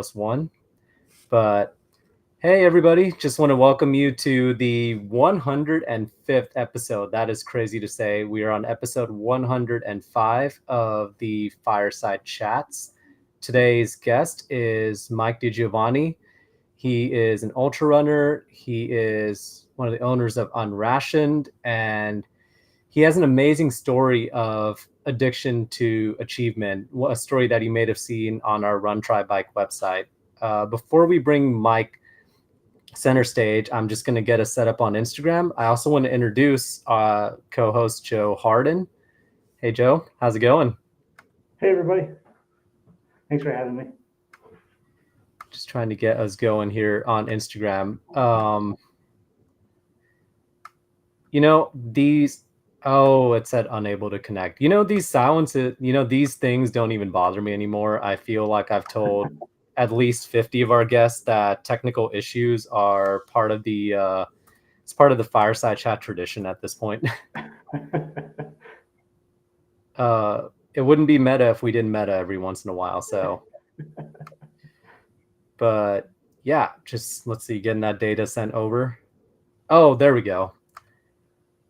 +1. But hey, everybody, just want to welcome you to the 105th episode. That is crazy to say. We are on episode 105 of the Fireside Chats. Today's guest is Mike DiGiovanni. He is an ultra runner. He is one of the owners of UNRATIONED, and he has an amazing story of addiction to achievement, a story that you may have seen on our Run Try Bike website. Before we bring Mike center stage, I'm just going to get us set up on Instagram. I also want to introduce co-host Joe Harden. Hey, Joe, how's it going? Hey, everybody. Thanks for having me. Just trying to get us going here on Instagram. It said unable to connect. These silences, these things don't even bother me anymore. I feel like I've told at least 50 of our guests that technical issues are part of the it's part of the Fireside Chat tradition at this point. It wouldn't be meta if we didn't meta every once in a while. So, but yeah, just let's see, getting that data sent over. Oh, there we go.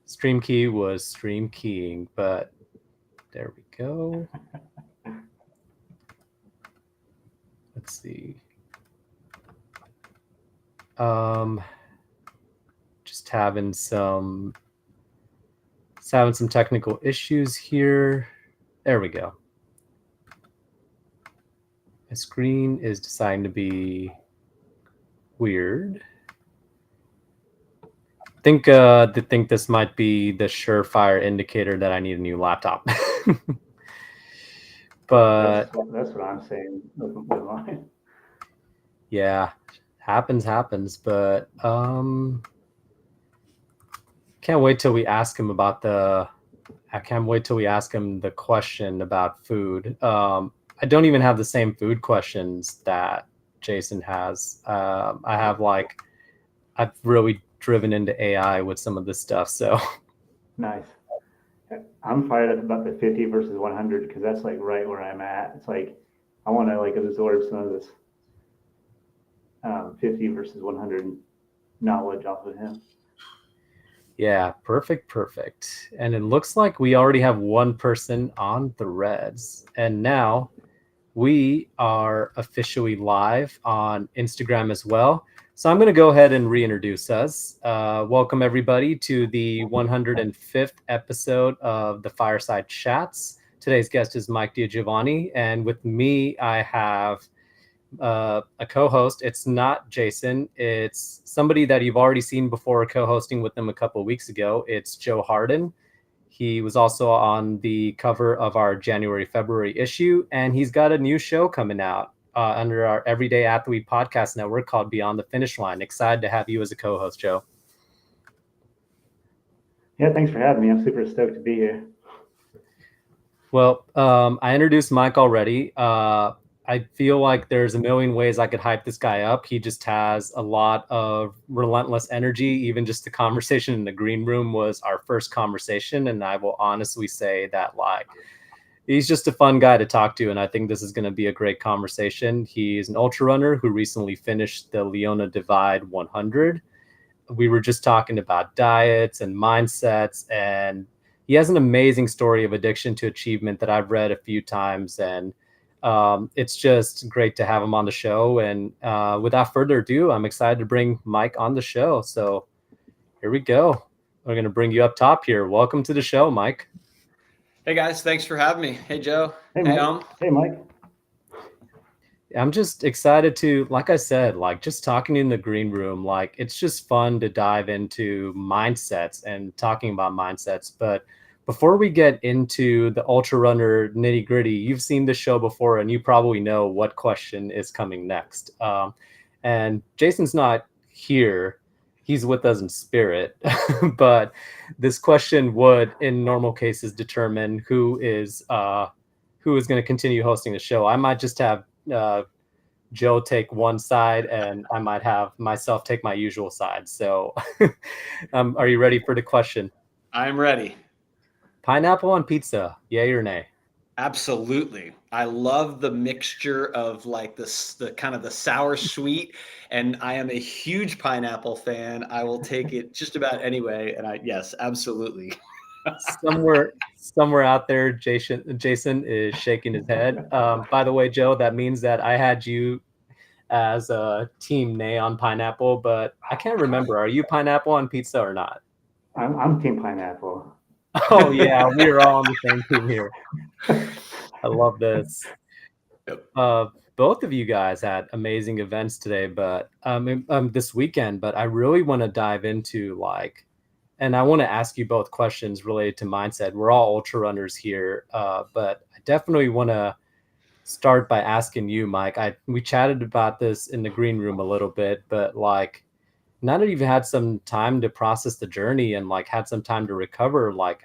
Stream key was stream keying, but there we go. Let's see. Just having some technical issues here. There we go. My screen is deciding to be weird. I think this might be the surefire indicator that I need a new laptop. But that's what I'm saying with mine. Yeah, happens. But can't wait till we ask him about I can't wait till we ask him the question about food. I don't even have the same food questions that Jason has. I've really driven into AI with some of this stuff. So nice. I'm fired up about the 50 versus 100 because that's like right where I'm at. It's like I want to like absorb some of this 50 versus 100 knowledge off of him. Yeah, perfect. And it looks like we already have one person on Threads, and now we are officially live on Instagram as well. So I'm going to go ahead and reintroduce us. Welcome, everybody, to the 105th episode of the Fireside Chats. Today's guest is Mike DiGiovanni, and with me, I have a co-host. It's not Jason. It's somebody that you've already seen before co-hosting with them a couple of weeks ago. It's Joe Harden. He was also on the cover of our January-February issue, and he's got a new show coming out under our Everyday Athlete podcast network called Beyond the Finish Line. Excited to have you as a co-host, Joe. Yeah, thanks for having me. I'm super stoked to be here. Well, I introduced Mike already. I feel like there's a million ways I could hype this guy up. He just has a lot of relentless energy. Even just the conversation in the green room was our first conversation. And I will honestly say that he's just a fun guy to talk to. And I think this is going to be a great conversation. He's an ultra runner who recently finished the Leona Divide 100. We were just talking about diets and mindsets, and he has an amazing story of addiction to achievement that I've read a few times. And it's just great to have him on the show. And without further ado, I'm excited to bring Mike on the show. So here we go. We're going to bring you up top here. Welcome to the show, Mike. Hey guys, thanks for having me. Hey Joe. Hey Mike. Hey Mike. I'm just excited to, like I said, just talking in the green room, it's just fun to dive into mindsets and talking about mindsets. But before we get into the ultra runner nitty gritty, you've seen this show before and you probably know what question is coming next. And Jason's not here. He's with us in spirit, but this question would, in normal cases, determine who is going to continue hosting the show. I might just have Joe take one side, and I might have myself take my usual side. So, are you ready for the question? I'm ready. Pineapple on pizza, yay or nay? Absolutely. I love the mixture of like the kind of the sour sweet, and I am a huge pineapple fan. I will take it just about anyway. And yes, absolutely. Somewhere out there, Jason is shaking his head. By the way, Joe, that means that I had you as a team nay on pineapple, but I can't remember. Are you pineapple on pizza or not? I'm team pineapple. Oh yeah, we are all on the same team here. I love this. Yep. Both of you guys had amazing events today, but this weekend. But I really want to dive into and I want to ask you both questions related to mindset. We're all ultra runners here, but I definitely want to start by asking you, Mike. We chatted about this in the green room a little bit, but now that you've had some time to process the journey and had some time to recover, what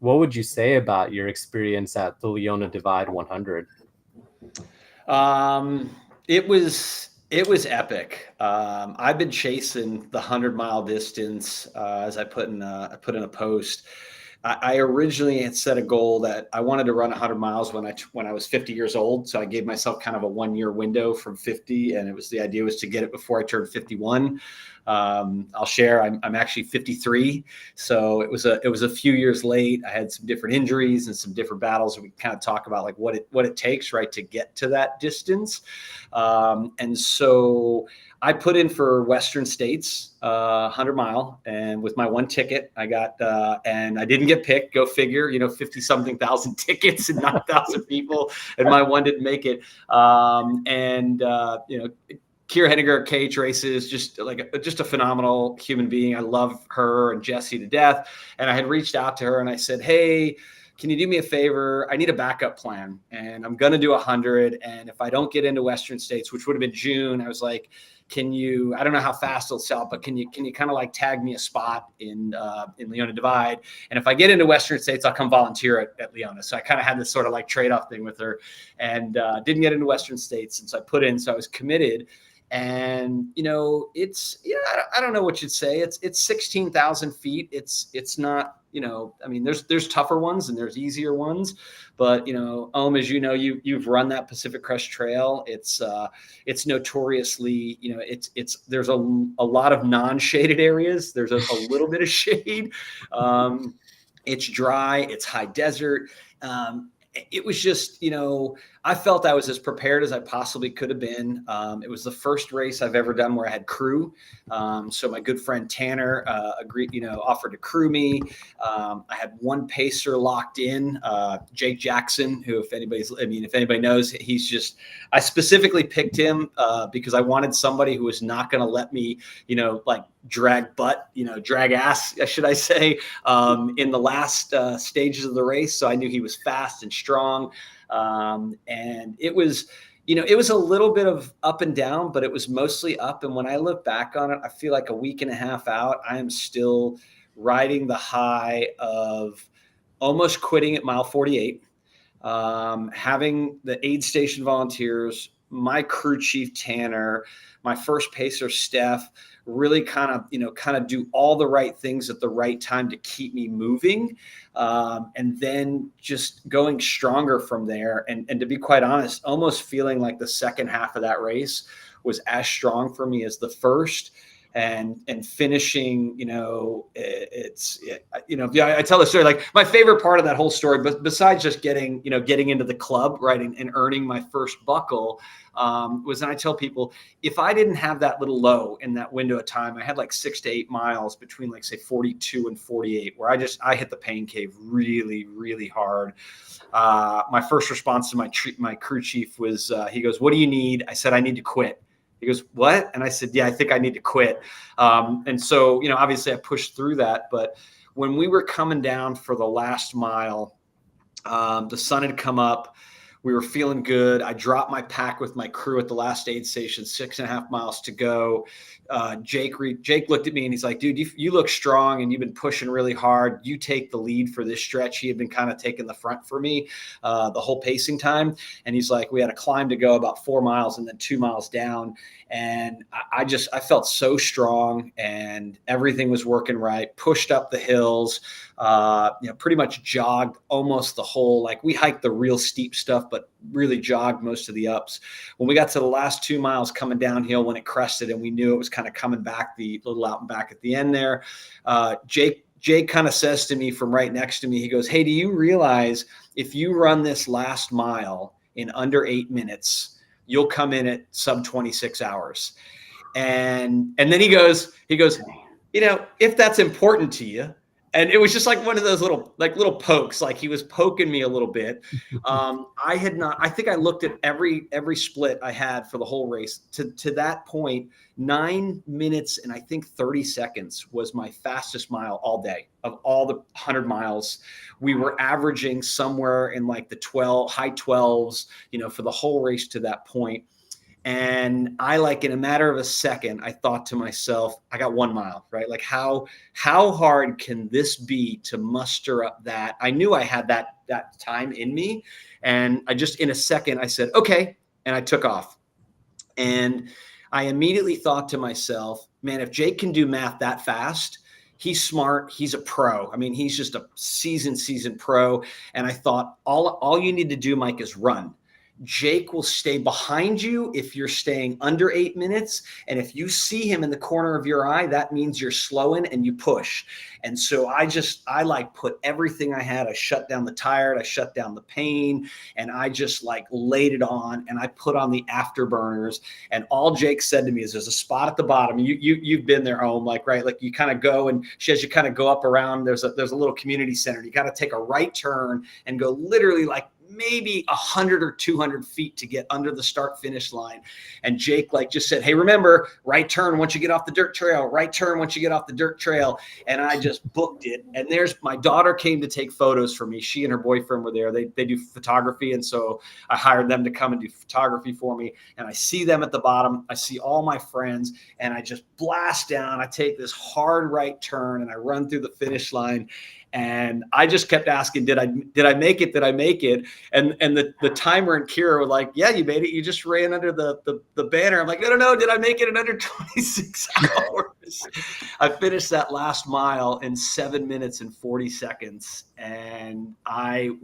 would you say about your experience at the Leona Divide 100? It was epic. I've been chasing the 100-mile distance, as I put in a post. I originally had set a goal that I wanted to run 100 miles when I was 50 years old. So I gave myself kind of a 1-year window from 50, and the idea was to get it before I turned 51. I'll share. I'm actually 53, so it was a few years late. I had some different injuries and some different battles, and we kind of talk about what it takes, right, to get to that distance. And so I put in for Western States, 100-mile, and with my one ticket, I got, and I didn't get picked. Go figure, 50 something thousand tickets and 9,000 people, and my one didn't make it. Kira Henniger at KH Races, just a phenomenal human being. I love her and Jesse to death. And I had reached out to her and I said, hey, can you do me a favor? I need a backup plan, and I'm going to do 100. And if I don't get into Western States, which would have been June, I was like, I don't know how fast it'll sell, but can you kind of tag me a spot in Leona Divide? And if I get into Western States, I'll come volunteer at Leona. So I kind of had this sort of trade-off thing with her, and didn't get into Western States. And so I put in, so I was committed. And, I don't know what you'd say. It's 16,000 feet. It's not, there's tougher ones and there's easier ones, but, as you've run that Pacific Crest Trail. It's notoriously, there's a lot of non-shaded areas. There's a little bit of shade. It's dry, it's high desert. It was just, I felt I was as prepared as I possibly could have been. It was the first race I've ever done where I had crew. So my good friend Tanner agreed, offered to crew me. I had one pacer locked in, Jake Jackson, who, if anybody knows, I specifically picked him because I wanted somebody who was not going to let me, drag ass, should I say, in the last stages of the race. So I knew he was fast and strong. And it was a little bit of up and down, but it was mostly up. And when I look back on it, I feel like a week and a half out, I am still riding the high of almost quitting at mile 48, having the aid station volunteers, my crew chief Tanner, my first pacer Steph, really kind of do all the right things at the right time to keep me moving. And then just going stronger from there. And to be quite honest, almost feeling like the second half of that race was as strong for me as the first. And finishing, I tell the story, my favorite part of that whole story, but besides just getting into the club, right, and earning my first buckle, was, and I tell people, if I didn't have that little low in that window of time, I had 6 to 8 miles between say 42 and 48, where I hit the pain cave really, really hard. My first response to my crew chief was, he goes, "What do you need?" I said, "I need to quit." He goes, "What?" And I said, "Yeah, I think I need to quit." And so, obviously I pushed through that. But when we were coming down for the last mile, the sun had come up. We were feeling good. I dropped my pack with my crew at the last aid station, 6.5 miles to go. Jake looked at me and he's like, "Dude, you look strong and you've been pushing really hard. You take the lead for this stretch." He had been kind of taking the front for me the whole pacing time. And he's like, we had a climb to go about 4 miles and then 2 miles down. And I felt so strong and everything was working right, pushed up the hills, Pretty much jogged almost the whole, like we hiked the real steep stuff, but really jogged most of the ups. When we got to the last 2 miles coming downhill, when it crested and we knew it was kind of coming back, the little out and back at the end there, Jake kind of says to me from right next to me, he goes, "Hey, do you realize if you run this last mile in under 8 minutes, you'll come in at sub 26 hours. And then he goes, if that's important to you." And it was just like one of those little pokes, like he was poking me a little bit. I think I looked at every split I had for the whole race to that point. 9 minutes and I think 30 seconds was my fastest mile all day of all the 100 miles. We were averaging somewhere in like the high 12s, for the whole race to that point. And in a matter of a second, I thought to myself, I got 1 mile, right? Like how hard can this be to muster up that? I knew I had that time in me. And I just, in a second, I said, okay. And I took off. And I immediately thought to myself, man, if Jake can do math that fast, he's smart. He's a pro. I mean, he's just a seasoned pro. And I thought, all you need to do, Mike, is run. Jake will stay behind you if you're staying under 8 minutes. And if you see him in the corner of your eye, that means you're slowing and you push. And so I put everything I had. I shut down the tired, I shut down the pain, and I just laid it on, and I put on the afterburners. And all Jake said to me is, there's a spot at the bottom. You've been there, Ohm, right? Like you kind of go, and as you kind of go up around, there's a little community center. You got to take a right turn and go literally maybe 100 or 200 feet to get under the start finish line. And Jake just said, hey, remember, right turn once you get off the dirt trail, right turn once you get off the dirt trail. And I just booked it. And there's my daughter came to take photos for me. She and her boyfriend were there. They do photography. And so I hired them to come and do photography for me. And I see them at the bottom. I see all my friends, and I just blast down. I take this hard right turn and I run through the finish line. And I just kept asking, did I make it? Did I make it? And the timer and Kira were like, yeah, you made it. You just ran under the banner. I'm like, no. Did I make it in under 26 hours? I finished that last mile in 7 minutes and 40 seconds. And I'm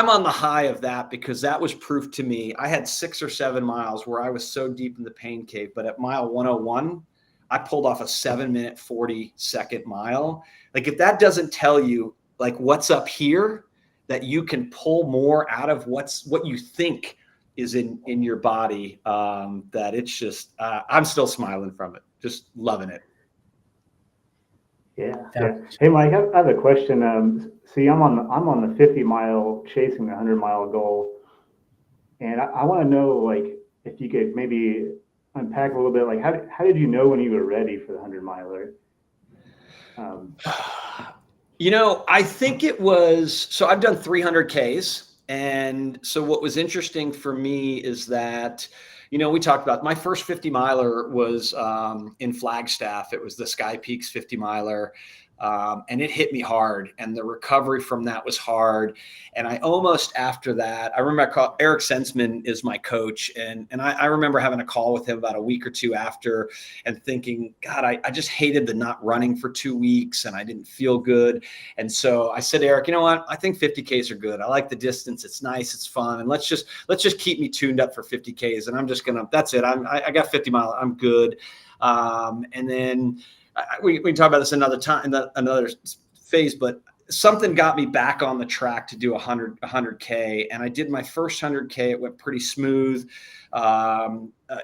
on the high of that, because that was proof to me. I had 6 or 7 miles where I was so deep in the pain cave, but at mile 101, I pulled off a 7 minute, 40 second mile. If that doesn't tell you what's up here, that you can pull more out of what you think is in your body, that it's just, I'm still smiling from it. Just loving it. Yeah. Hey, Mike, I have a question. See, I'm on the 50 mile chasing the 100 mile goal. And I want to know, if you could maybe unpack a little bit, how did you know when you were ready for the 100 miler? I think it was, so I've done 300 Ks. And so what was interesting for me is that, we talked about my first 50 miler was in Flagstaff. It was the Sky Peaks 50 miler. And it hit me hard, and the recovery from that was hard. And I almost, after that, I remember Eric Sensman is my coach. And I remember having a call with him about a week or two after and thinking, God, I just hated the not running for 2 weeks, and I didn't feel good. And so I said, Eric, you know what? I think 50 Ks are good. I like the distance. It's nice. It's fun. And let's just keep me tuned up for 50 Ks. And I'm just that's it. I got 50 miles. I'm good. And then we can talk about this another time, another phase, but something got me back on the track to do 100K. And I did my first 100K. It went pretty smooth,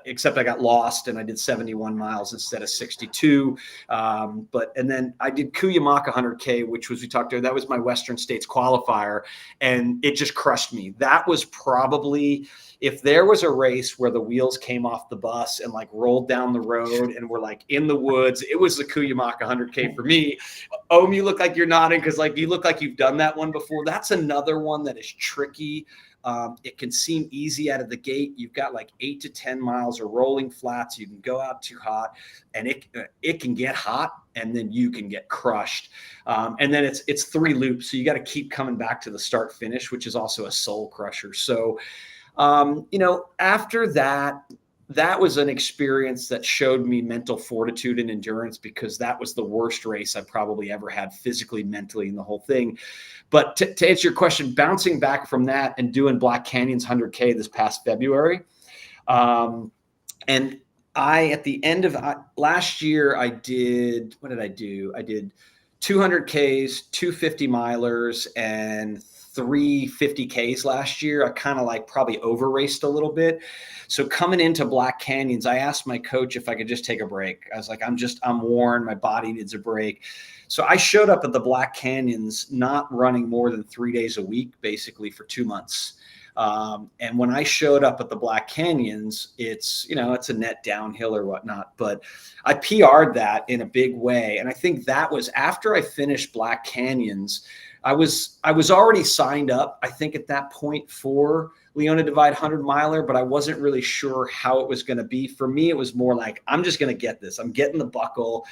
except I got lost and I did 71 miles instead of 62. And then I did Cuyamaca 100K, which was, we talked about, that was my Western States qualifier. And it just crushed me. That was probably, if there was a race where the wheels came off the bus and rolled down the road and were in the woods, it was the Cuyamaca 100K for me. Ohm, you look like you're nodding because you look like you've done that one before. That's another one that is tricky. It can seem easy out of the gate. You've got 8 to 10 miles of rolling flats. You can go out too hot, and it can get hot, and then you can get crushed. And then it's 3 loops, so you got to keep coming back to the start finish, which is also a soul crusher. So, after that, that was an experience that showed me mental fortitude and endurance, because that was the worst race I probably ever had physically, mentally, and the whole thing. But to answer your question, bouncing back from that and doing Black Canyon's 100K this past February, and at the end of last year, what did I do? I did 200Ks, 250 milers, and 350Ks last year. I kind of like probably over raced a little bit. So coming into Black Canyons, I asked my coach if I could just take a break. I was like, I'm worn. My body needs a break. So I showed up at the Black Canyons, not running more than 3 days a week, basically for 2 months. And when I showed up at the Black Canyons, it's a net downhill or whatnot, but I PR'd that in a big way. And I think that was after I finished Black Canyons. I was already signed up, I think, at that point for Leona Divide 100 miler, but I wasn't really sure how it was going to be. For me, it was more like, I'm just going to get this. I'm getting the buckle.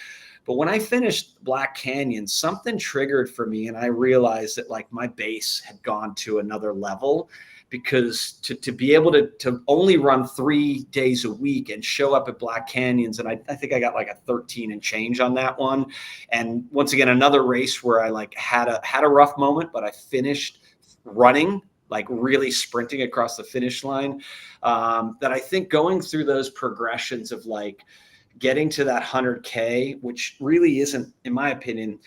But when I finished Black Canyon, something triggered for me, and I realized that like my base had gone to another level, because to be able to only run 3 days a week and show up at Black Canyons, and I think I got like a 13 and change on that one. And once again, another race where I like had a rough moment, but I finished running, like really sprinting across the finish line. That I think going through those progressions of like getting to that 100K, which really isn't, in my opinion,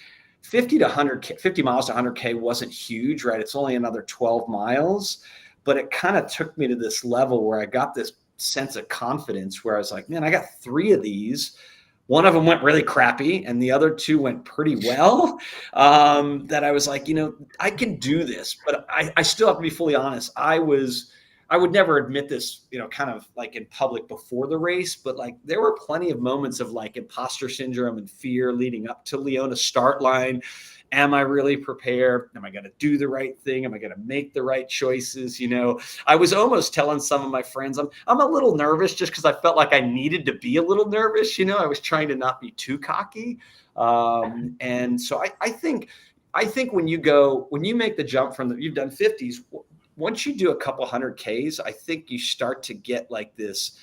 50 miles to 100K wasn't huge, right? It's only another 12 miles. But it kind of took me to this level where I got this sense of confidence where I was like, man, I got 3 of these. One of them went really crappy and the other 2 went pretty well. That I was like, I can do this. But I still have to be fully honest. I would never admit this, kind of like in public before the race, but like there were plenty of moments of like imposter syndrome and fear leading up to Leona's start line. Am I really prepared? Am I going to do the right thing? Am I going to make the right choices? I was almost telling some of my friends, I'm a little nervous just because I felt like I needed to be a little nervous. I was trying to not be too cocky. And so I think when you make the jump you've done 50s, once you do a couple 100Ks, I think you start to get like this,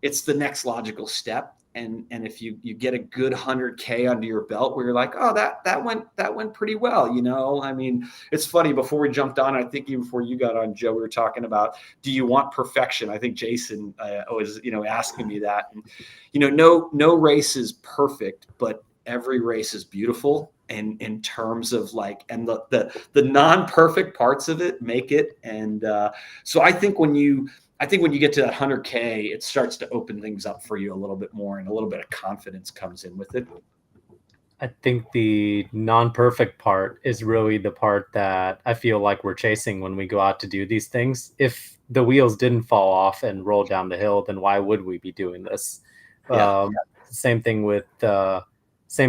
it's the next logical step. And if you get a good 100K under your belt where you're like, oh, that went pretty well. I mean, it's funny, before we jumped on, I think even before you got on, Joe, we were talking about, do you want perfection? I think Jason was, asking me that. And, no race is perfect, but every race is beautiful. And in terms of like, and the non-perfect parts of it make it. And so I think when you get to that 100K, it starts to open things up for you a little bit more, and a little bit of confidence comes in with it. I think the non-perfect part is really the part that I feel like we're chasing when we go out to do these things. If the wheels didn't fall off and roll down the hill, then why would we be doing this? Yeah. Same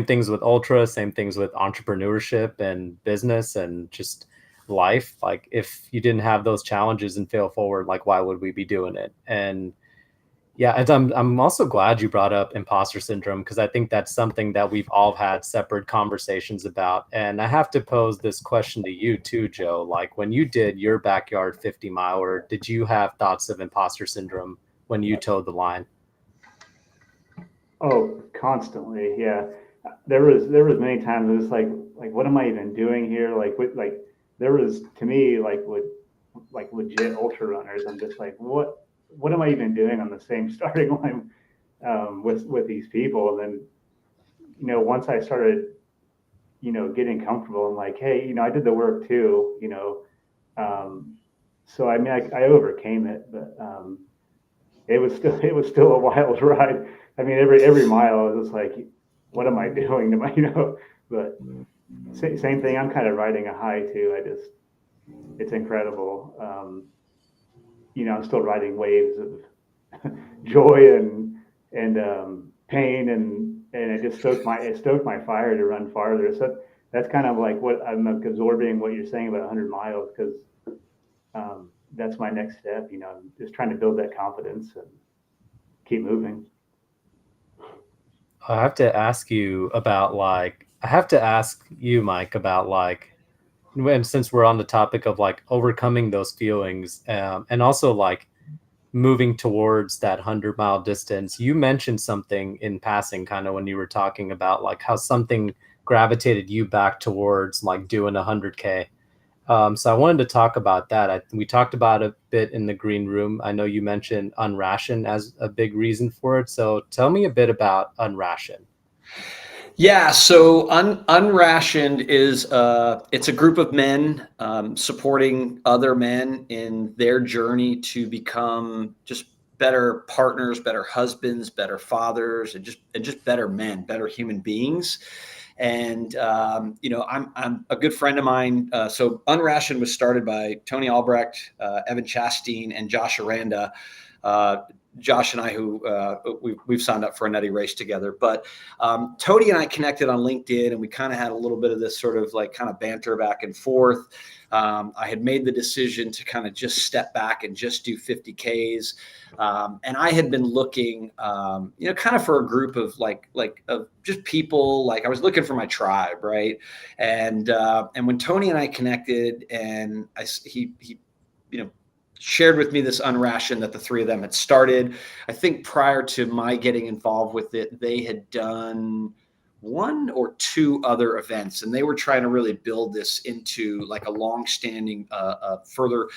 things with ultra, same things with entrepreneurship and business and just life. Like if you didn't have those challenges and fail forward, like why would we be doing it? And yeah, and I'm also glad you brought up imposter syndrome, because I think that's something that we've all had separate conversations about. And I have to pose this question to you too, Joe. Like when you did your backyard 50 miler, did you have thoughts of imposter syndrome when you towed the line? Oh, constantly. Yeah. There was many times it was like, what am I even doing here? There was, to me, with legit ultra runners, I'm just like, what am I even doing on the same starting line with these people? And then, once I started, getting comfortable, I'm like, hey, I did the work too, so I mean, I overcame it, but it was still a wild ride. I mean, every mile I was just like, what am I doing to my, but same thing. I'm kind of riding a high too. It's incredible. I'm still riding waves of joy and pain, and it just stoked my fire to run farther. So that's kind of like what I'm absorbing what you're saying about 100 miles, because that's my next step. I'm just trying to build that confidence and keep moving. I have to ask you, Mike, about and since we're on the topic of like overcoming those feelings, and also like moving towards that 100-mile distance. You mentioned something in passing, kind of when you were talking about like how something gravitated you back towards like doing 100K. So I wanted to talk about that. We talked about a bit in the green room. I know you mentioned Unrationed as a big reason for it. So tell me a bit about Unrationed. Yeah, so Unrationed is it's a group of men supporting other men in their journey to become just better partners, better husbands, better fathers, and just better men, better human beings. And I'm a good friend of mine. So Unrationed was started by Tony Albrecht, Evan Chastain, and Josh Aranda. Josh and I, who we've signed up for a nutty race together. But Tony and I connected on LinkedIn, and we kind of had a little bit of this sort of like kind of banter back and forth. I had made the decision to kind of just step back and just do 50Ks. And I had been looking, kind of for a group of of just people, like I was looking for my tribe. Right. And when Tony and I connected, and he shared with me this Unrationed that the three of them had started. I think prior to my getting involved with it, they had done one or two other events, and they were trying to really build this into like a long-standing, further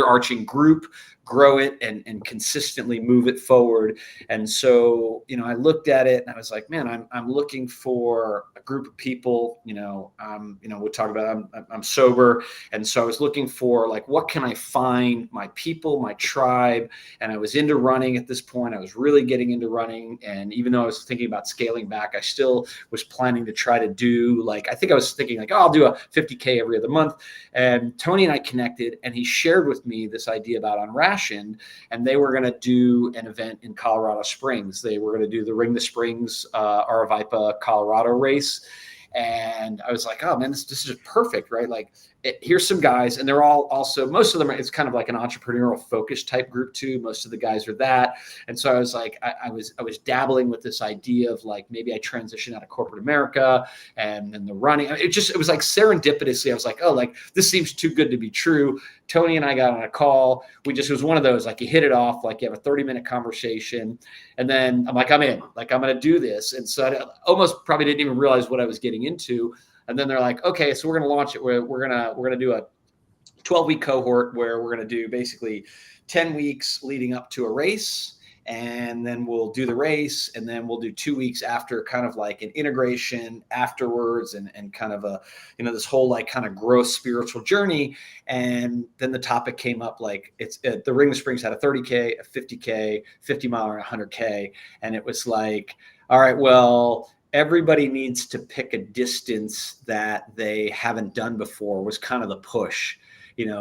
arching group, grow it and consistently move it forward. And so, I looked at it and I was like, man, I'm looking for a group of people, we'll talk about, I'm sober. And so I was looking for like, what can I find my people, my tribe? And I was into running at this point. I was really getting into running. And even though I was thinking about scaling back, I still was planning to try to do I think I was thinking like, oh, I'll do a 50K every other month. And Tony and I connected, and he shared with me this idea about Unrationed, and they were going to do an event in Colorado Springs. They were going to do the Ring the Springs, Aravipa, Colorado race. And I was like, oh man, this is just perfect, right? Like, here's some guys, and they're all also, most of them, it's kind of like an entrepreneurial focus type group too. Most of the guys are that. And so I was like, I was dabbling with this idea of like, maybe I transition out of corporate America and then the running. It was like serendipitously, I was like, oh, like this seems too good to be true. Tony and I got on a call. It was one of those, like you hit it off, like you have a 30-minute conversation. And then I'm like, I'm in, like, I'm going to do this. And so I almost probably didn't even realize what I was getting into. And then they're like, okay, so we're going to launch it. We're going to do a 12-week cohort where we're going to do basically 10 weeks leading up to a race. And then we'll do the race, and then we'll do 2 weeks after, kind of like an integration afterwards, and kind of a, this whole like kind of growth spiritual journey. And then the topic came up, like it's the Ring of Springs had a 30K, a 50K, 50 mile, and 100K. And it was like, all right, well, everybody needs to pick a distance that they haven't done before, was kind of the push.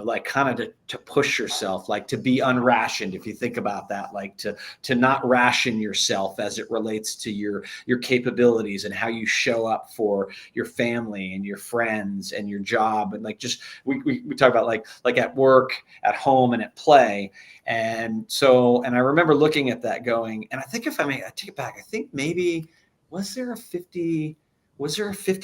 Like kind of to push yourself, like to be unrationed. If you think about that, like to not ration yourself as it relates to your capabilities and how you show up for your family and your friends and your job. And like, just, we talk about like at work, at home, and at play. And so, and I remember looking at that going, and I think if I take it back, I think maybe, was there a 50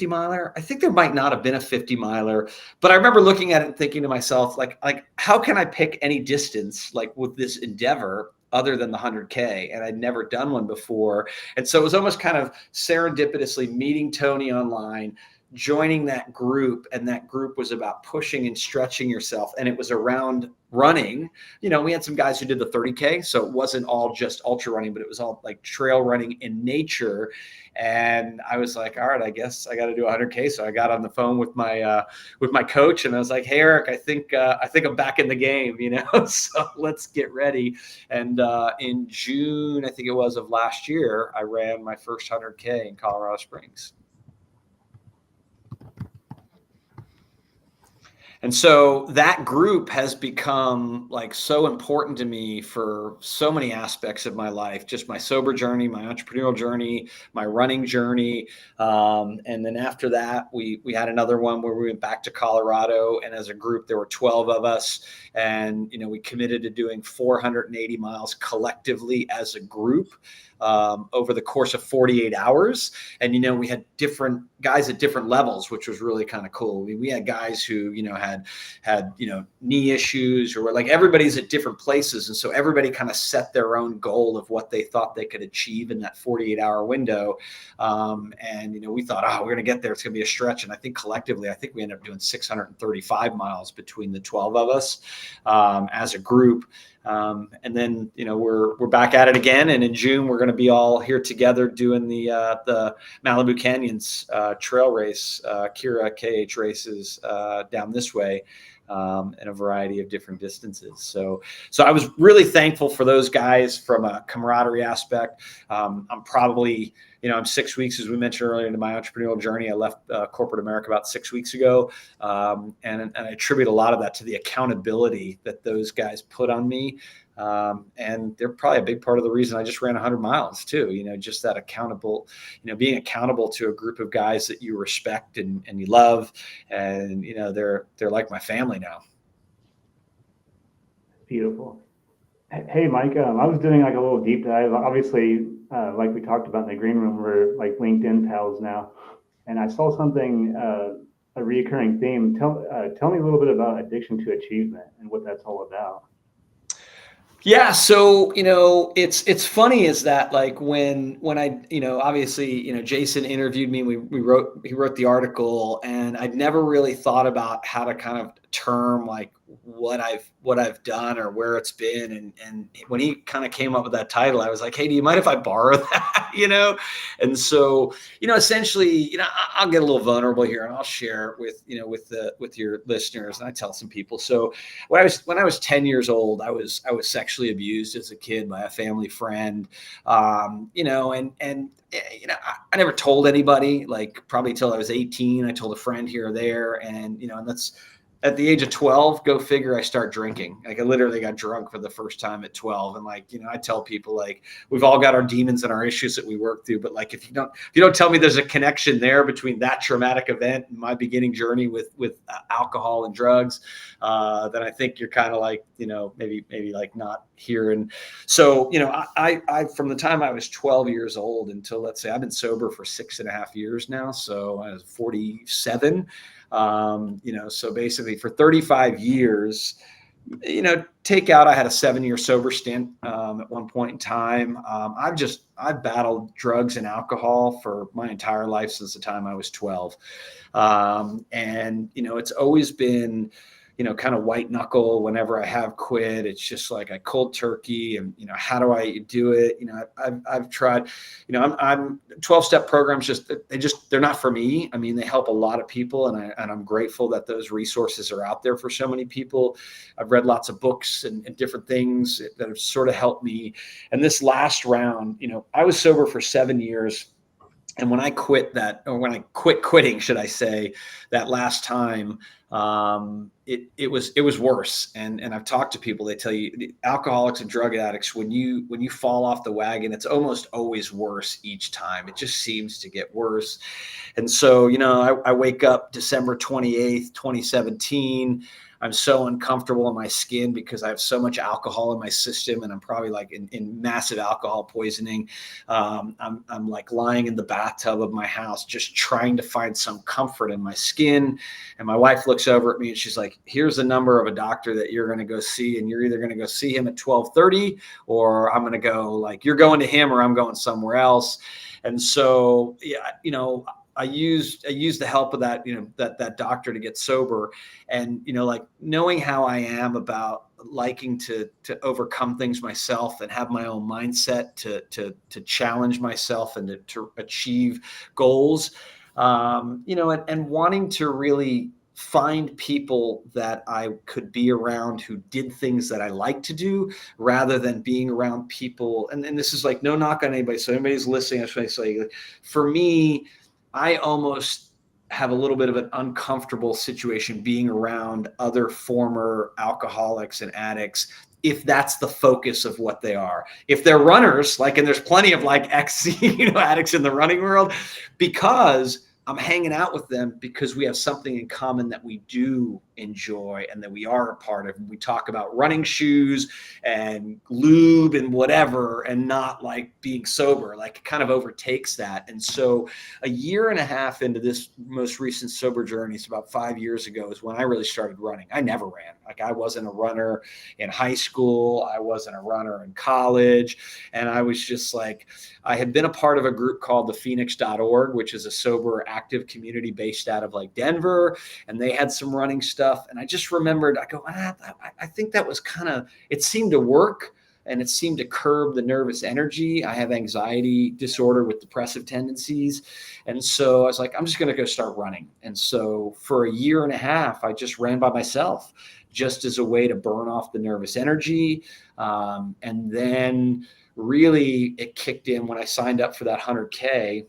miler? I think there might not have been a 50 miler, but I remember looking at it and thinking to myself, like, how can I pick any distance like with this endeavor other than the 100K? And I'd never done one before. And so it was almost kind of serendipitously meeting Tony online, joining that group, and that group was about pushing and stretching yourself, and it was around running. We had some guys who did the 30K, so it wasn't all just ultra running, but it was all like trail running in nature. And I was like, all right, I guess I got to do 100K. So I got on the phone with my coach, and I was like, hey, Eric, I think I'm back in the game, so let's get ready. And in June, I think it was, of last year, I ran my first 100K in Colorado Springs. And so that group has become like so important to me for so many aspects of my life, just my sober journey, my entrepreneurial journey, my running journey. And then after that, we had another one where we went back to Colorado, and as a group, there were 12 of us, and, we committed to doing 480 miles collectively as a group over the course of 48 hours. And, we had different guys at different levels, which was really kind of cool. I mean, we had guys who, had had knee issues, or like everybody's at different places. And so everybody kind of set their own goal of what they thought they could achieve in that 48-hour window. And we thought, we're going to get there. It's going to be a stretch. And I think collectively, we ended up doing 635 miles between the 12 of us as a group. And then, we're back at it again. And in June, we're going to be all here together doing the Malibu Canyons trail race, Kira KH races down this way, in a variety of different distances. So I was really thankful for those guys from a camaraderie aspect. I'm probably, I'm 6 weeks, as we mentioned earlier, into my entrepreneurial journey. I left corporate America about 6 weeks ago. And I attribute a lot of that to the accountability that those guys put on me. And they're probably a big part of the reason I just ran 100 miles too, just that accountable, being accountable to a group of guys that you respect and you love. And, they're like my family now. Beautiful. Hey, Mike, I was doing like a little deep dive. Obviously, like we talked about in the green room, we're like LinkedIn pals now. And I saw something, a recurring theme. Tell me a little bit about addiction to achievement and what that's all about. Yeah. So, it's funny is that like when I, obviously, Jason interviewed me, he wrote the article, and I'd never really thought about how to kind of term like what I've done or where it's been. And when he kind of came up with that title, I was like, hey, do you mind if I borrow that? And so, essentially, I'll get a little vulnerable here, and I'll share with your listeners. And I tell some people. So when I was 10 years old, I was sexually abused as a kid by a family friend, and I never told anybody, like probably till I was 18. I told a friend here or there, and that's at the age of 12, go figure, I start drinking. Like I literally got drunk for the first time at 12. And like, I tell people like, we've all got our demons and our issues that we work through. But like, if you don't tell me there's a connection there between that traumatic event and my beginning journey with alcohol and drugs, then I think you're kind of like, maybe like not here. And so, I from the time I was 12 years old until, let's say, I've been sober for 6.5 years now. So I was 47. So basically for 35 years, take out, I had a 7-year sober stint at one point in time. I've battled drugs and alcohol for my entire life since the time I was 12. And, it's always been, kind of white knuckle whenever I have quit. It's just like I cold turkey, and, how do I do it? I've tried, I'm 12-step programs, they're not for me. I mean, they help a lot of people, and I'm grateful that those resources are out there for so many people. I've read lots of books and different things that have sort of helped me. And this last round, I was sober for 7 years. And when I quit quitting, should I say, that last time, it was worse. And I've talked to people, they tell you, alcoholics and drug addicts, when you fall off the wagon, it's almost always worse each time. It just seems to get worse. And so, I wake up December 28th, 2017. I'm so uncomfortable in my skin because I have so much alcohol in my system, and I'm probably like in massive alcohol poisoning. I'm like lying in the bathtub of my house, just trying to find some comfort in my skin. And my wife looks over at me and she's like, here's the number of a doctor that you're going to go see. And you're either going to go see him at 12:30, or I'm going to go, like, you're going to him or I'm going somewhere else. And so, I used the help of that, that doctor to get sober. And, like knowing how I am about liking to overcome things myself and have my own mindset to challenge myself and to achieve goals, and wanting to really find people that I could be around who did things that I like to do, rather than being around people. And this is like no knock on anybody. So anybody's listening, I just want to say, for me, I almost have a little bit of an uncomfortable situation being around other former alcoholics and addicts, if that's the focus of what they are. If they're runners, and there's plenty of like ex, addicts in the running world, because I'm hanging out with them because we have something in common that we do enjoy and that we are a part of. We talk about running shoes and lube and whatever, and not like being sober. Like it kind of overtakes that. And so a year and a half into this most recent sober journey, it's about 5 years ago, is when I really started running. I never ran. Like I wasn't a runner in high school. I wasn't a runner in college. And I was just like, I had been a part of a group called the Phoenix.org, which is a sober active community based out of like Denver. And they had some running stuff. And I just remembered, I go, I think that was kind of, it seemed to work. And it seemed to curb the nervous energy. I have anxiety disorder with depressive tendencies. And so I was like, I'm just going to go start running. And so for a year and a half, I just ran by myself just as a way to burn off the nervous energy. And then really it kicked in when I signed up for that 100K.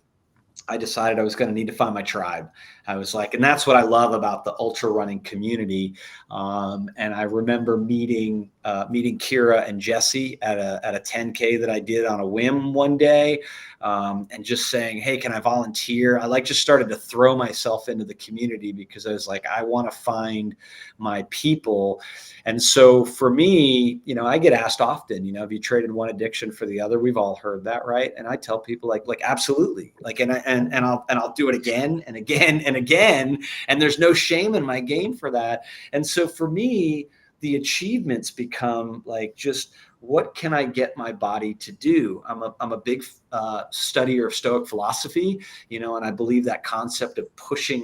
I decided I was going to need to find my tribe. I was like, and that's what I love about the ultra running community. And I remember meeting Kira and Jesse at a 10K that I did on a whim one day, and just saying, hey, can I volunteer? I like just started to throw myself into the community because I was like, I want to find my people. And so for me, I get asked often, have you traded one addiction for the other? We've all heard that, right? And I tell people like absolutely, like, and I'll do it again and again and again. And there's no shame in my game for that. And so for me, the achievements become like, just what can I get my body to do? I'm a big studier of Stoic philosophy, and I believe that concept of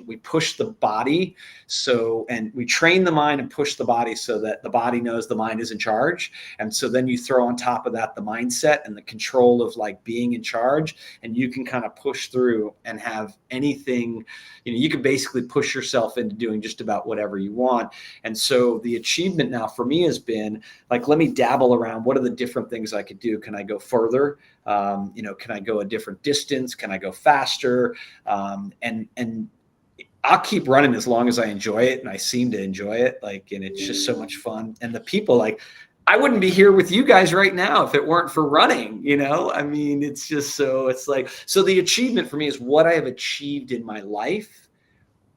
we push the body. And we train the mind and push the body so that the body knows the mind is in charge. And so then you throw on top of that the mindset and the control of like being in charge, and you can kind of push through and have anything, you can basically push yourself into doing just about whatever you want. And so the achievement now for me has been like, let me dabble around. What are the different things I could do? Can I go further? Can I go a different distance? Can I go faster? And I'll keep running as long as I enjoy it. And I seem to enjoy it. And it's just so much fun. And the people, I wouldn't be here with you guys right now if it weren't for running, it's just so the achievement for me is what I have achieved in my life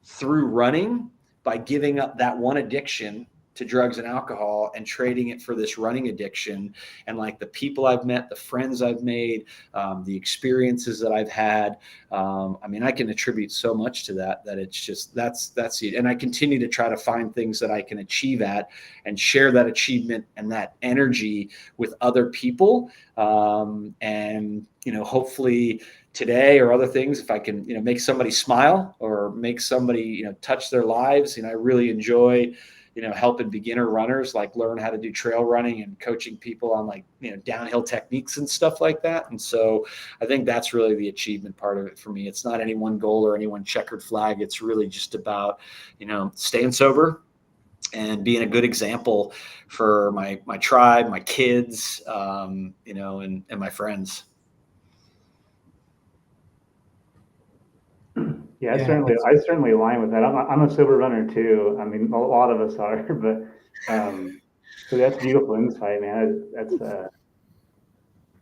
through running by giving up that one addiction to drugs and alcohol and trading it for this running addiction. And like the people I've met, the friends I've made, the experiences that I've had. I can attribute so much to that it's just, that's it. And I continue to try to find things that I can achieve at and share that achievement and that energy with other people. Hopefully today or other things, if I can, make somebody smile or make somebody, touch their lives. I really enjoy, helping beginner runners learn how to do trail running and coaching people on downhill techniques and stuff like that. And so I think that's really the achievement part of it for me. It's not any one goal or any one checkered flag. It's really just about, staying sober and being a good example for my tribe, my kids, and my friends. Yeah, I certainly align with that. I'm a sober runner too. A lot of us are, but so that's beautiful insight, man. That's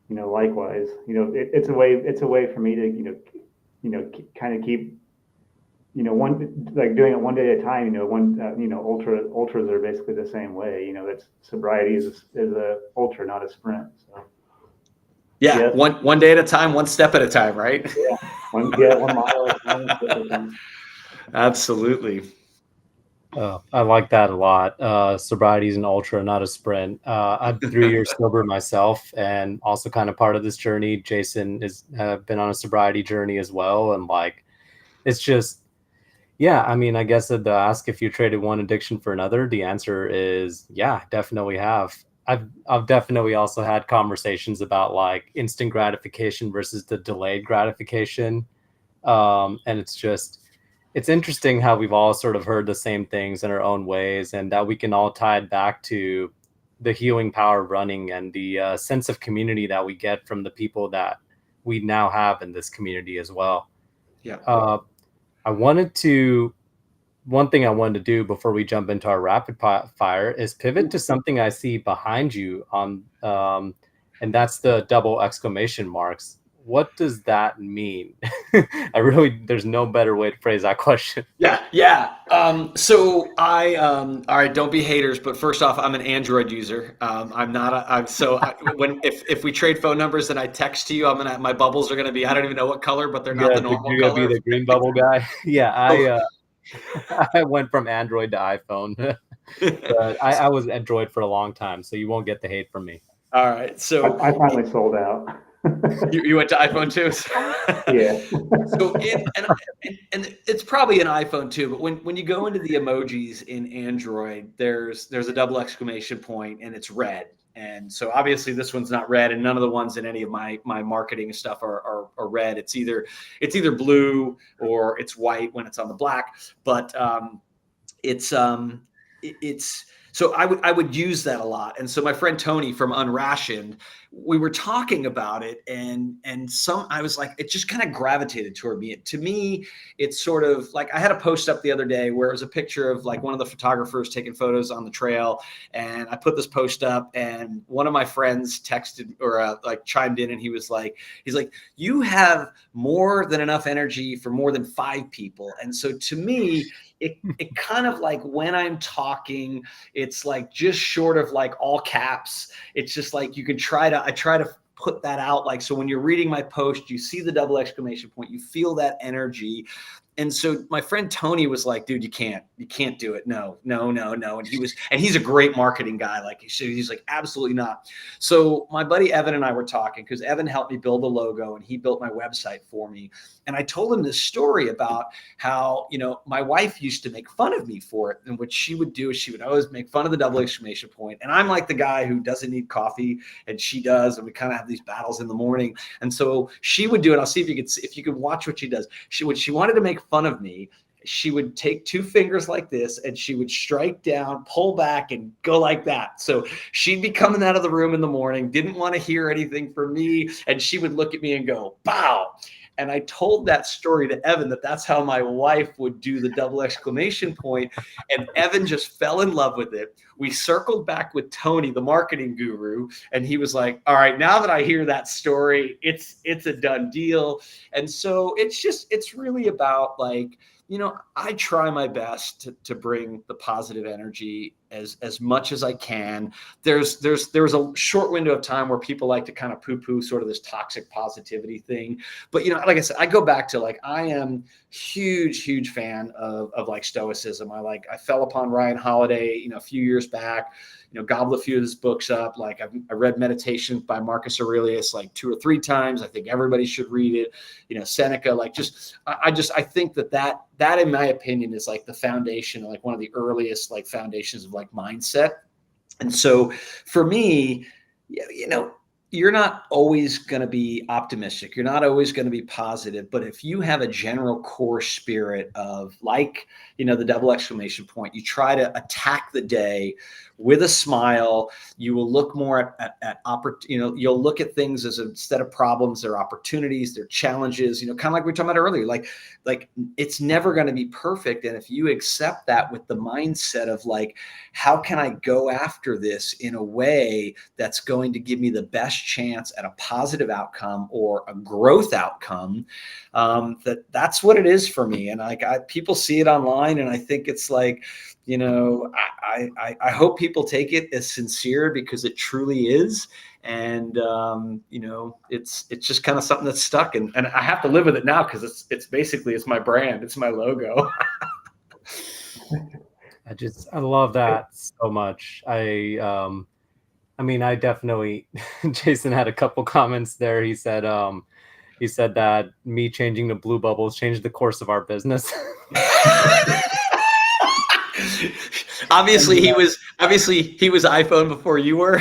likewise. It's a way for me to kind of keep doing it one day at a time. Ultras are basically the same way. That's sobriety is a ultra, not a sprint. So. Yeah, yes. One day at a time, one step at a time, right? Yeah, 1 mile at a time. Absolutely. I like that a lot. Sobriety is an ultra, not a sprint. I'm 3 years sober myself, and also kind of part of this journey. Jason has been on a sobriety journey as well, and it's just, yeah. I guess to ask if you traded one addiction for another, the answer is yeah, definitely have. I've definitely also had conversations about instant gratification versus the delayed gratification. And it's interesting how we've all sort of heard the same things in our own ways, and that we can all tie it back to the healing power of running and the sense of community that we get from the people that we now have in this community as well. Yeah. One thing I wanted to do before we jump into our rapid fire is pivot to something I see behind you on, and that's the double exclamation marks. what does that mean? There's no better way to phrase that question. Yeah. So all right, don't be haters, but first off, I'm an Android user. I'm not if we trade phone numbers and I text to you, my bubbles are gonna be, I don't even know what color, but they're not the normal You're gonna color. be the green bubble guy. Yeah, Oh. I went from Android to iPhone, but I was Android for a long time, so you won't get the hate from me. All right, so I finally sold out. you went to iPhone too. Yeah. So and it's probably an iPhone too, but when you go into the emojis in Android, there's a double exclamation point and it's red. And so obviously this one's not red, and none of the ones in any of my marketing stuff are red. It's either blue or it's white when it's on the black. But it's so I would use that a lot. And so my friend Tony from UNRATIONED, we were talking about it, and I was like, it just kind of gravitated toward me. To me, it's sort of like, I had a post up the other day where it was a picture of like one of the photographers taking photos on the trail, and I put this post up, and one of my friends texted or like chimed in, and he's like, you have more than enough energy for more than 5 people. And so to me, it kind of like, when I'm talking, it's like just short of like all caps. It's just like I try to put that out. Like, so when you're reading my post, you see the double exclamation point, you feel that energy. And so my friend Tony was like, dude, you can't do it. No. And he's a great marketing guy. Like, he's like, absolutely not. So my buddy Evan and I were talking, because Evan helped me build the logo and he built my website for me. And I told him this story about how, my wife used to make fun of me for it. And what she would do is she would always make fun of the double exclamation point. And I'm like the guy who doesn't need coffee, and she does. And we kind of have these battles in the morning. And so she would do it. I'll see if you could watch what she does. She wanted to make fun of me, she would take 2 fingers like this, and she would strike down, pull back, and go like that. So she'd be coming out of the room in the morning, didn't want to hear anything from me, and she would look at me and go, "Bow." And I told that story to Evan, that's how my wife would do the double exclamation point. And Evan just fell in love with it. We circled back with Tony, the marketing guru, and he was like, all right, now that I hear that story, it's a done deal. And so it's really about like, I try my best to bring the positive energy as much as I can. There's a short window of time where people like to kind of poo-poo sort of this toxic positivity thing. But, like I said, I go back to like, I am huge fan of like stoicism. I fell upon Ryan Holiday, a few years back, gobbled a few of his books up. Like I read Meditations by Marcus Aurelius like 2 or 3 times. I think everybody should read it. Seneca, I think that in my opinion is like the foundation, like one of the earliest like foundations of like mindset. And so for me, you're not always going to be optimistic. You're not always going to be positive. But if you have a general core spirit of like, the double exclamation point, you try to attack the day with a smile. You will look more at you'll look at things as instead of problems, they're opportunities, they're challenges, kind of like we were talking about earlier, like it's never going to be perfect. And if you accept that with the mindset of like, how can I go after this in a way that's going to give me the best chance at a positive outcome or a growth outcome, that's what it is for me. And like people see it online, and I think it's like, I hope people take it as sincere, because it truly is. And, it's just kind of something that's stuck, and I have to live with it now, because it's basically, it's my brand. It's my logo. I love that so much. I definitely, Jason had a couple comments there. He said that me changing to blue bubbles changed the course of our business. Obviously he was iPhone before you were.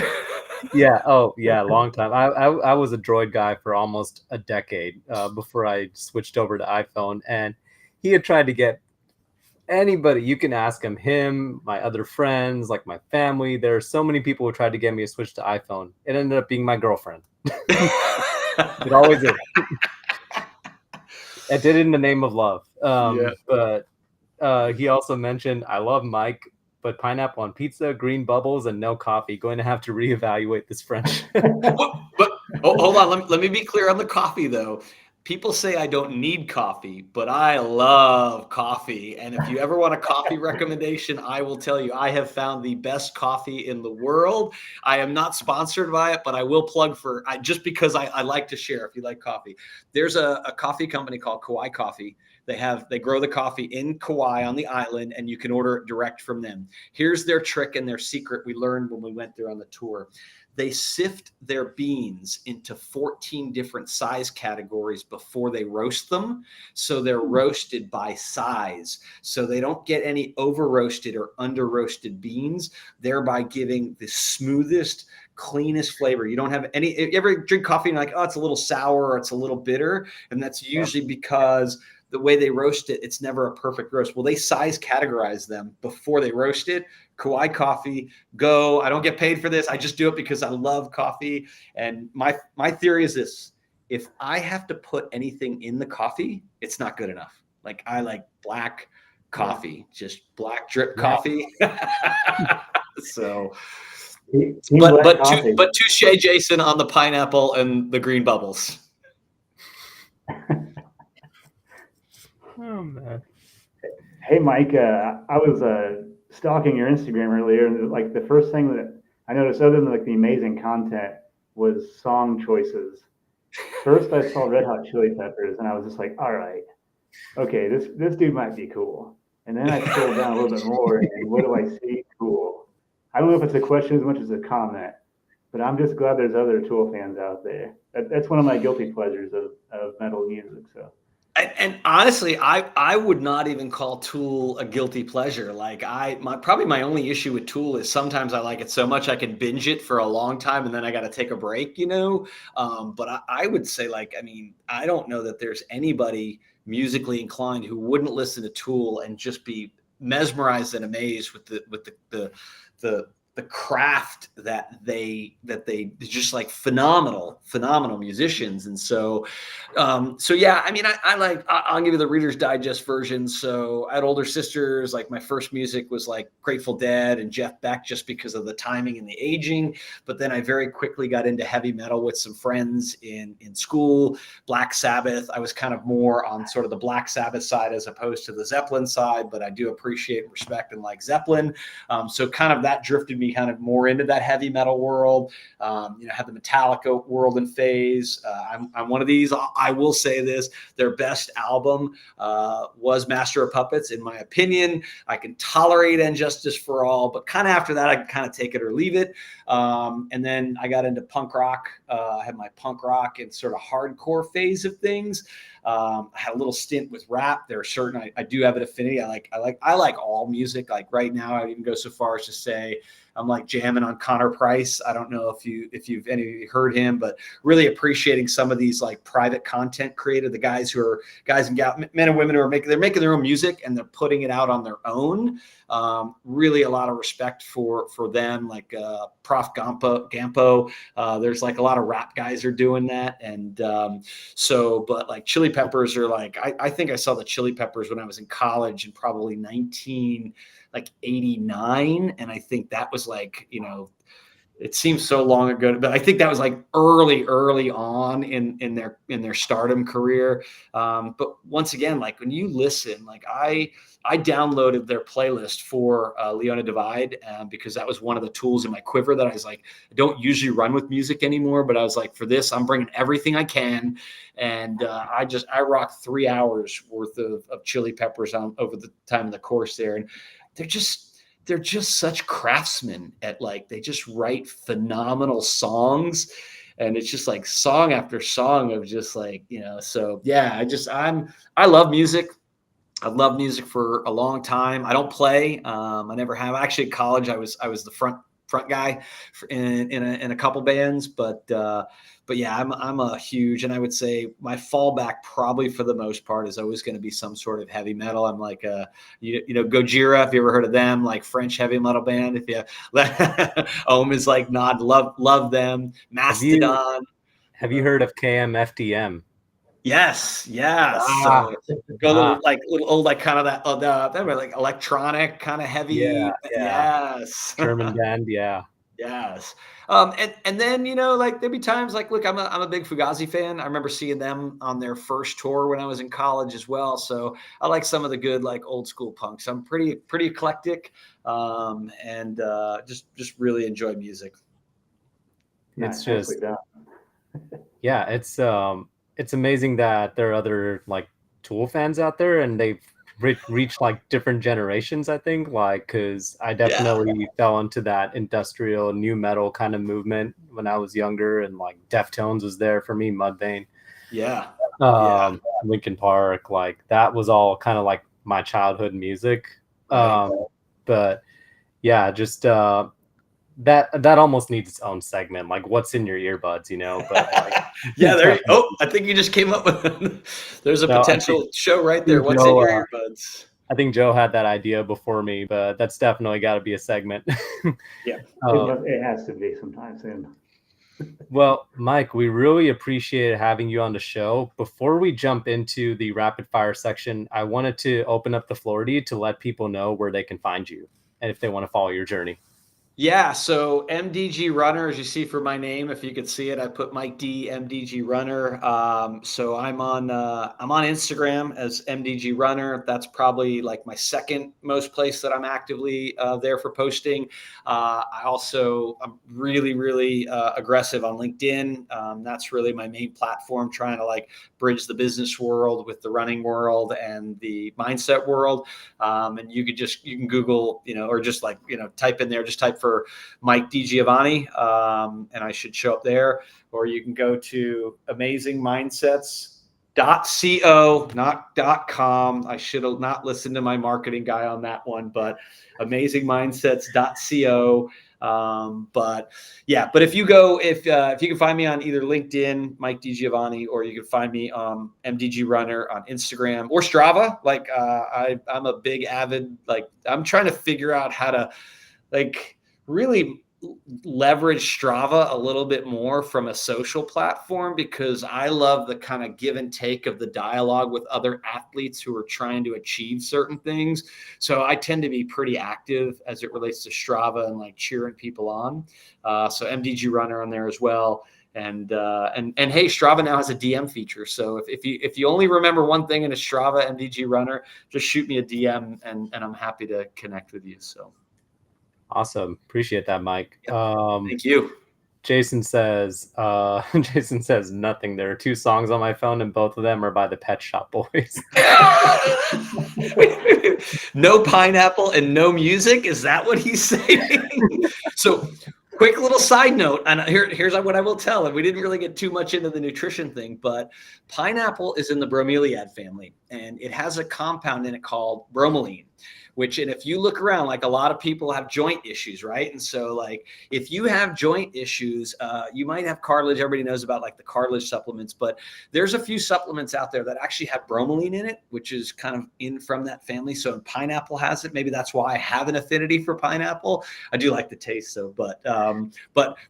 Yeah. Oh yeah. Long time. I was a Droid guy for almost a decade before I switched over to iPhone, and he had tried to get anybody, you can ask him, my other friends, like my family. There are so many people who tried to get me to switch to iPhone. It ended up being my girlfriend. It always is. I did it in the name of love. But he also mentioned, I love Mike, but pineapple on pizza, green bubbles, and no coffee. Going to have to reevaluate this friendship. Oh, hold on. Let me be clear on the coffee, though. People say I don't need coffee, but I love coffee. And if you ever want a coffee recommendation, I will tell you I have found the best coffee in the world. I am not sponsored by it, but I will plug just because I like to share if you like coffee. There's a coffee company called Kauai Coffee. They grow the coffee in Kauai on the island, and you can order it direct from them. Here's their trick and their secret we learned when we went there on the tour. They sift their beans into 14 different size categories before they roast them. So they're roasted by size. So they don't get any over roasted or under roasted beans, thereby giving the smoothest, cleanest flavor. You don't have any, you ever drink coffee and you're like, oh, it's a little sour or it's a little bitter. And that's usually because the way they roast it, it's never a perfect roast. Well, they size categorize them before they roast it. Kauai Coffee, go. I don't get paid for this. I just do it because I love coffee. And my theory is this: if I have to put anything in the coffee, it's not good enough. Like I like black coffee, just black drip coffee. So, but touche, Jason, on the pineapple and the green bubbles. Oh man. Hey Mike, I was stalking your Instagram earlier, and like the first thing that I noticed, other than like the amazing content, was song choices. First, I saw Red Hot Chili Peppers, and I was just like, all right, okay, this dude might be cool. And then I scrolled down a little bit more, and what do I see? Cool. I don't know if it's a question as much as a comment, but I'm just glad there's other Tool fans out there. That's one of my guilty pleasures of metal music. So. And honestly, I would not even call Tool a guilty pleasure. Like probably my only issue with Tool is sometimes I like it so much I can binge it for a long time and then I got to take a break, you know? But I would say I don't know that there's anybody musically inclined who wouldn't listen to Tool and just be mesmerized and amazed with the craft that they just like phenomenal musicians. And so yeah, I mean, I'll give you the Reader's Digest version. So I had older sisters. Like my first music was like Grateful Dead and Jeff Beck, just because of the timing and the aging. But then I very quickly got into heavy metal with some friends in school. Black Sabbath. I was kind of more on sort of the Black Sabbath side as opposed to the Zeppelin side, but I do appreciate and respect and like Zeppelin. So kind of that drifted me kind of more into that heavy metal world. Had the Metallica world and phase. I'm one of these. I will say this: their best album was Master of Puppets, in my opinion. I can tolerate And Justice for All, but kind of after that, I can kind of take it or leave it. And then I got into punk rock. I had my punk rock and sort of hardcore phase of things. I had a little stint with rap. There are certain I do have an affinity. I like all music. Like right now, I would even go so far as to say I'm like jamming on Connor Price. I don't know if you've any of you heard him, but really appreciating some of these like private content creator, the guys who are guys and gals, men and women who are making their own music and they're putting it out on their own. Really a lot of respect for them, like Prof Gampo. There's like a lot of rap guys are doing that. And but like Chili Peppers are like, I think I saw the Chili Peppers when I was in college in probably 1989. And I think that was like, it seems so long ago, but I think that was like early on in their stardom career. But once again, like when you listen, like I downloaded their playlist for Leona Divide because that was one of the tools in my quiver that I was like, I don't usually run with music anymore, but I was like, for this, I'm bringing everything I can. And I rocked 3 hours worth of Chili Peppers over the time of the course there. And they're just such craftsmen at like, they just write phenomenal songs. And it's just like song after song of just like, so yeah, I love music. I've loved music for a long time. I don't play. I never have. Actually, at college, I was the front guy in a couple bands, but yeah, I'm a huge, and I would say my fallback probably for the most part is always going to be some sort of heavy metal. I'm like Gojira, if you ever heard of them, like French heavy metal band. If you Ohm is like nod, love them. Mastodon. Have you heard of KMFDM? Yes. So go little old, like kind of that were like electronic, kind of heavy. Yeah. Yes. German band. Yeah. Yes. And then, like there'd be times like, look, I'm a big Fugazi fan. I remember seeing them on their first tour when I was in college as well. So I like some of the good, like old school punks. I'm pretty eclectic. And just really enjoy music. It's just, yeah, it's amazing that there are other like Tool fans out there, and they've reached like different generations, I think, like, because I definitely fell into that industrial new metal kind of movement when I was younger, and like Deftones was there for me, Mudvayne, Linkin Park, like that was all kind of like my childhood music. But yeah, just that almost needs its own segment, like what's in your earbuds, but like, I think you just came up with there's a potential show right there. What's in your earbuds? I think Joe had that idea before me, but that's definitely got to be a segment. It has to be sometime soon. Well, Mike, we really appreciate having you on the show. Before we jump into the rapid fire section, I wanted to open up the floor to you to let people know where they can find you and if they want to follow your journey. Yeah, so MDG Runner, as you see for my name, if you could see it, I put Mike D MDG Runner. So I'm on Instagram as MDG Runner. That's probably like my second most place that I'm actively there for posting. I'm really aggressive on LinkedIn. That's really my main platform, trying to like bridge the business world with the running world and the mindset world. And you can Google, or just like, type in there, just type for Mike DiGiovanni, and I should show up there. Or you can go to amazingmindsets.co, not .com. I should have not listened to my marketing guy on that one, but amazingmindsets.co. But if you can find me on either LinkedIn, Mike DiGiovanni, or you can find me on MDG Runner on Instagram or Strava. Like, I'm a big avid, like, I'm trying to figure out how to like really leverage Strava a little bit more from a social platform, because I love the kind of give and take of the dialogue with other athletes who are trying to achieve certain things. So I tend to be pretty active as it relates to Strava and like cheering people on. So MDG Runner on there as well. And hey, Strava now has a DM feature. So if you only remember one thing in a Strava MDG Runner, just shoot me a DM and I'm happy to connect with you. So. Awesome. Appreciate that, Mike. Thank you. Jason says nothing. There are 2 songs on my phone and both of them are by the Pet Shop Boys. No pineapple and no music. Is that what he's saying? So quick little side note, and here's what I will tell. And we didn't really get too much into the nutrition thing, but pineapple is in the bromeliad family, and it has a compound in it called bromelain. And if you look around, like a lot of people have joint issues, right? And so like, if you have joint issues, you might have cartilage. Everybody knows about like the cartilage supplements, but there's a few supplements out there that actually have bromelain in it, which is kind of in from that family. So pineapple has it. Maybe that's why I have an affinity for pineapple. I do like the taste though, but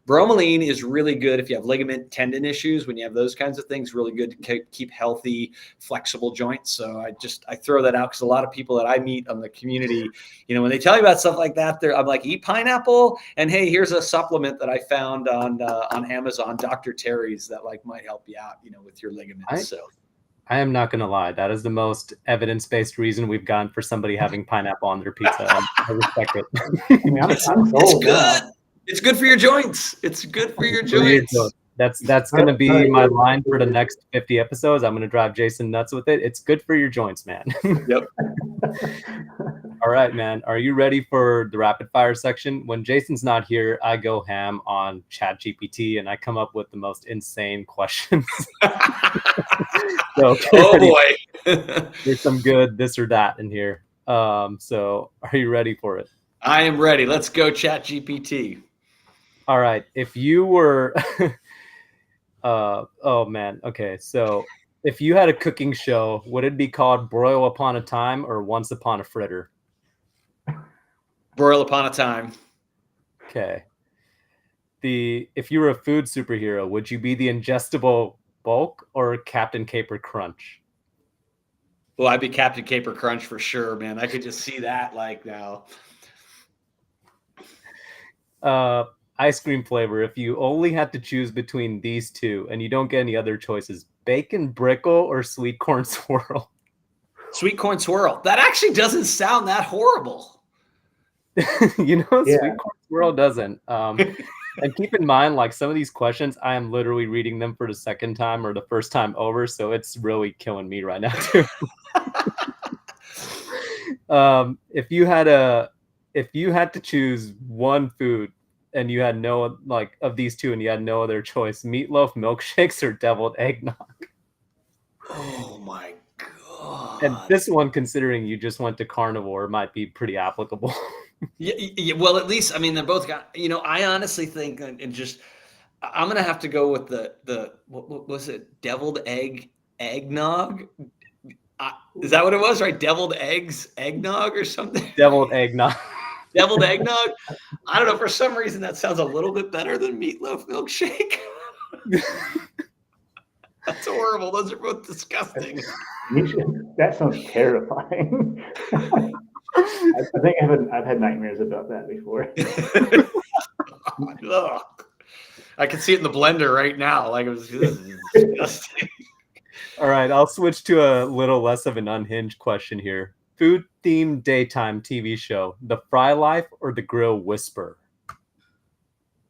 bromelain is really good if you have ligament tendon issues. When you have those kinds of things, really good to keep healthy, flexible joints. So I throw that out because a lot of people that I meet on the community, when they tell me about stuff like that, I'm like, eat pineapple, and hey, here's a supplement that I found on Amazon, Dr. Terry's, that like might help you out, with your ligaments. I am not going to lie. That is the most evidence-based reason we've gotten for somebody having pineapple on their pizza. I respect it. It's good. It's good for your joints. It's good for your joints. That's going to be my line for the next 50 episodes. I'm going to drive Jason nuts with it. It's good for your joints, man. Yep. All right, man. Are you ready for the rapid fire section? When Jason's not here, I go ham on ChatGPT and I come up with the most insane questions. So, boy. There's some good this or that in here. So are you ready for it? I am ready. Let's go, ChatGPT. All right. If you were oh man. Okay. So if you had a cooking show, would it be called Broil Upon a Time or Once Upon a Fritter? Broil Upon a Time. Okay. If you were a food superhero, would you be the ingestible bulk or Captain Caper Crunch? Well, I'd be Captain Caper Crunch for sure, man. I could just see that like now. ice cream flavor, if you only had to choose between these two and you don't get any other choices, bacon brickle or sweet corn swirl? Sweet corn swirl. That actually doesn't sound that horrible. Sweet corn swirl doesn't. And keep in mind, like some of these questions, I am literally reading them for the second time or the first time over, so it's really killing me right now too. If you had to choose one food and you had no of these two and you had no other choice, meatloaf milkshakes or deviled eggnog? Oh my God. And this one, considering you just went to carnivore, might be pretty applicable. Yeah, well, at least, I mean, they're both got, I honestly think, and just, I'm going to have to go with the what was it? Deviled eggnog? Is that what it was, right? Deviled eggnog or something? Deviled eggnog. Deviled eggnog? I don't know. For some reason, that sounds a little bit better than meatloaf milkshake. That's horrible. Those are both disgusting. That sounds terrifying. I think I've had nightmares about that before. I can see it in the blender right now. Like, this is disgusting. All right, I'll switch to a little less of an unhinged question here. Food-themed daytime TV show: The Fry Life or The Grill Whisperer?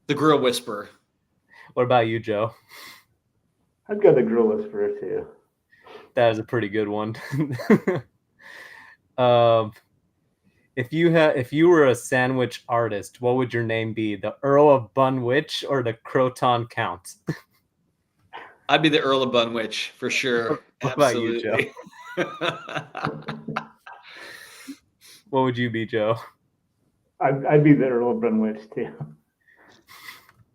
The Grill Whisperer. What about you, Joe? I'd go The Grill Whisperer too. That is a pretty good one. If you were a sandwich artist, what would your name be? The Earl of Bunwich or the Croton Count? I'd be the Earl of Bunwich for sure. What about you, Joe? What would you be, Joe? I'd be the Earl of Bunwich too.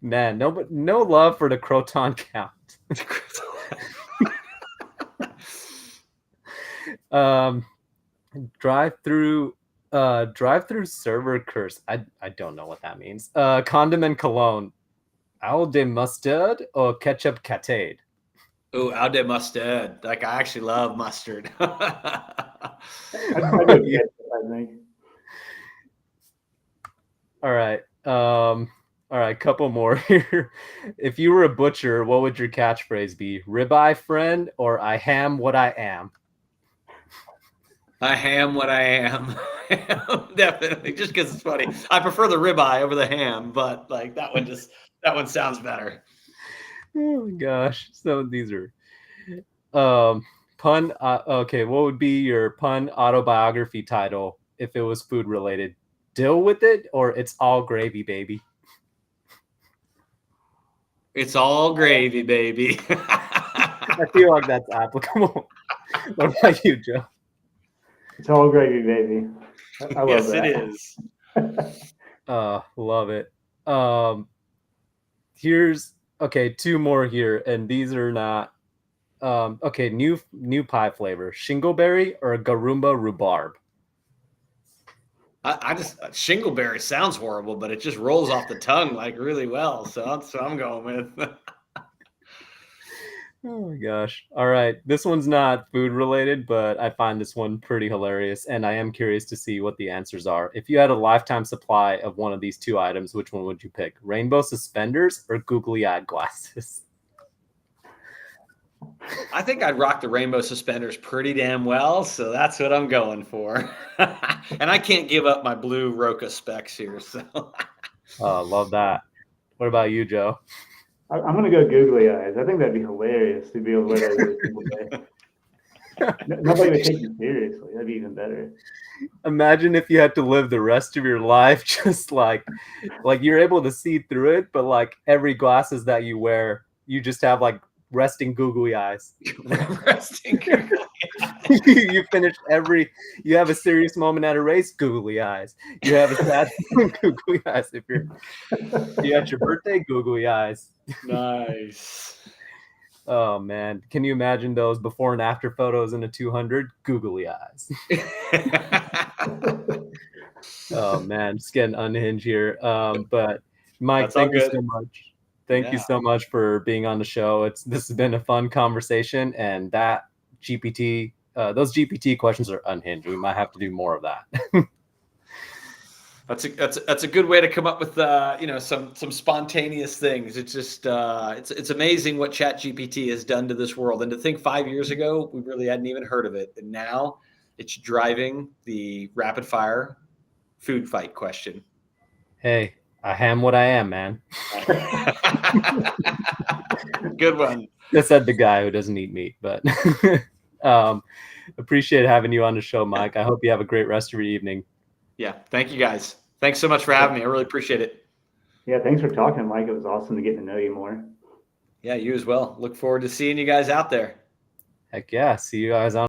Man, no love for the Croton Count. Drive-through server curse. I don't know what that means. Condiment cologne. Eau de mustard or ketchup catade? Oh, eau de mustard. Like, I actually love mustard. I'd go ketchup, I think. All right, couple more here. If you were a butcher, what would your catchphrase be? Ribeye friend or I ham what I am? I ham what I am. Definitely, just because it's funny. I prefer the ribeye over the ham, but like that one sounds better. Oh my gosh. So these are pun. Okay, what would be your pun autobiography title if it was food related? Deal with it or It's All Gravy, Baby? It's all gravy, baby. I feel like that's applicable. What about you, Joe? It's all gravy, baby. I love that. Yes, it is. Love it. Here's two more here, and these are not new pie flavor: shingleberry or Garumba rhubarb? I just shingleberry sounds horrible, but it just rolls off the tongue like really well. So that's what I'm going with. Oh my gosh. All right. This one's not food related, but I find this one pretty hilarious, and I am curious to see what the answers are. If you had a lifetime supply of one of these two items, which one would you pick? Rainbow suspenders or googly-eyed glasses? I think I'd rock the rainbow suspenders pretty damn well, so that's what I'm going for. And I can't give up my blue Roca specs here. So, love that. What about you, Joe? I'm going to go googly eyes. I think that'd be hilarious to be able to wear that every single day. Nobody would take you seriously. That'd be even better. Imagine if you had to live the rest of your life just like you're able to see through it, but like every glasses that you wear, you just have like resting googly eyes. Resting googly eyes. You finish you have a serious moment at a race, googly eyes. You have a sad googly eyes. If you at your birthday, googly eyes. Nice. Oh man, can you imagine those before and after photos in a 200? Googly eyes. Oh man, just getting unhinged here. But Mike, thank you so much. Thank you so much for being on the show. This has been a fun conversation, and those GPT questions are unhinged. We might have to do more of that. That's a good way to come up with some spontaneous things. It's just it's amazing what ChatGPT has done to this world. And to think 5 years ago we really hadn't even heard of it, and now it's driving the rapid fire food fight question. Hey, I am what I am, man. Good one. I said the guy who doesn't eat meat, but appreciate having you on the show, Mike. I hope you have a great rest of your evening. Yeah. Thank you guys. Thanks so much for having me. I really appreciate it. Yeah. Thanks for talking, Mike. It was awesome to get to know you more. Yeah, you as well. Look forward to seeing you guys out there. Heck yeah. See you guys on